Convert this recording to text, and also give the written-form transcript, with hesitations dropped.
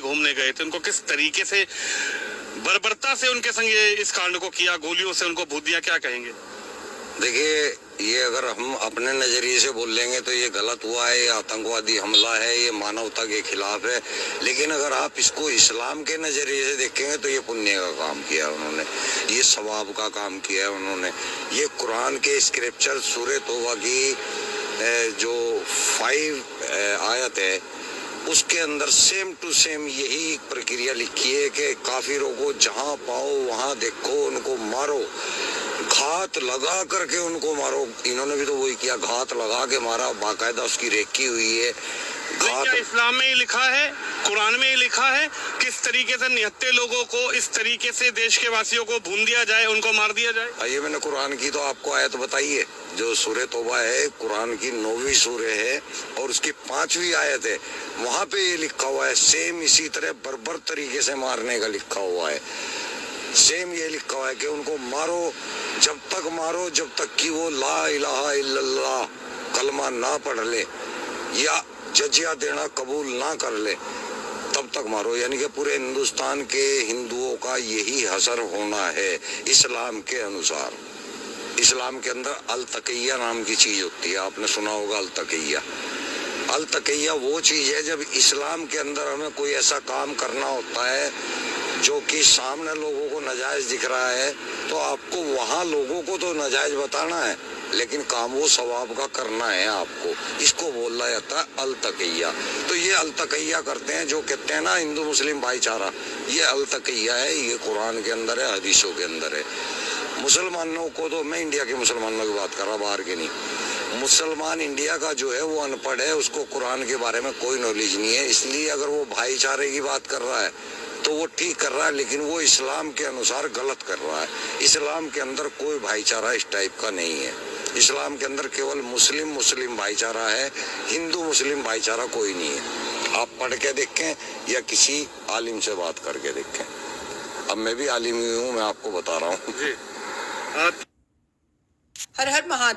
घूमने गए थे, उनको किस तरीके से बर्बरता से उनके संग ये इस कांड को किया, गोलियों से उनको भूत दिया, क्या कहेंगे? देखिए, ये अगर हम अपने नजरिए से बोल लेंगे तो ये गलत हुआ है, ये आतंकवादी हमला है, ये मानवता के खिलाफ है। लेकिन अगर आप इसको इस्लाम के नजरिए से देखेंगे तो ये पुण्य का काम किया उन्होंने, ये सवाब का काम किया है उन्होंने। ये कुरान के स्क्रिप्चर सूरह तौबा की जो 5 आयत है उसके अंदर सेम टू सेम यही प्रक्रिया लिखी है कि काफिरों को जहां पाओ वहां देखो, उनको मारो, घात लगा करके उनको मारो। इन्होंने भी तो वही किया, घात लगा के मारा, बाकायदा उसकी रेकी हुई है। क्या इस्लाम में ही लिखा है, कुरान में ही लिखा है, किस तरीके से निहत्थे लोगों को इस तरीके से देश के वासियों को भून दिया जाए, उनको मार दिया जाए? आइए, मैंने कुरान की तो आपको आयत बताई है, जो सूरह तौबा है, कुरान की 9वीं सूरह है और उसकी 5वीं आयत है। वहाँ पे ये लिखा हुआ है, सेम इसी तरह बर्बर तरीके से मारने का लिखा हुआ है। सेम ये लिखा हुआ है कि उनको मारो, जब तक मारो जब तक कि वो ला इलाहा इल्लल्लाह कलमा ना पढ़ ले या जजिया देना कबूल ना कर ले, तब तक मारो। यानी कि पूरे हिंदुस्तान के हिंदुओं का यही हशर होना है इस्लाम के अनुसार। इस्लाम के अंदर अल तकिया नाम की चीज होती है, आपने सुना होगा अल तकिया। अल तकिया वो चीज है जब इस्लाम के अंदर हमें कोई ऐसा काम करना होता है जो कि सामने लोगों को नाजायज दिख रहा है, तो आपको वहाँ लोगों को तो नाजायज बताना है, लेकिन काम वो सवाब का करना है आपको। इसको बोला जाता है अल तकिया। तो ये अल तकिया करते हैं, जो कहते हैं ना हिंदू मुस्लिम भाईचारा, ये अल तकिया है, ये कुरान के अंदर है, हदीसों के अंदर है। मुसलमानों को तो, मैं इंडिया के मुसलमानों की बात कर रहा, बाहर के नहीं। मुसलमान इंडिया का जो है वो अनपढ़ है, उसको कुरान के बारे में कोई नॉलेज नहीं है। इसलिए अगर वो भाईचारे की बात कर रहा है तो वो ठीक कर रहा है, लेकिन वो इस्लाम के अनुसार गलत कर रहा है। इस्लाम के अंदर कोई भाईचारा इस टाइप का नहीं है। इस्लाम के अंदर केवल मुस्लिम मुस्लिम भाईचारा है, हिंदू मुस्लिम भाईचारा कोई नहीं है। आप पढ़ के देखें या किसी आलिम से बात करके देखें। अब मैं भी आलिम ही हूँ, मैं आपको बता रहा हूँ। हर हर महादेव।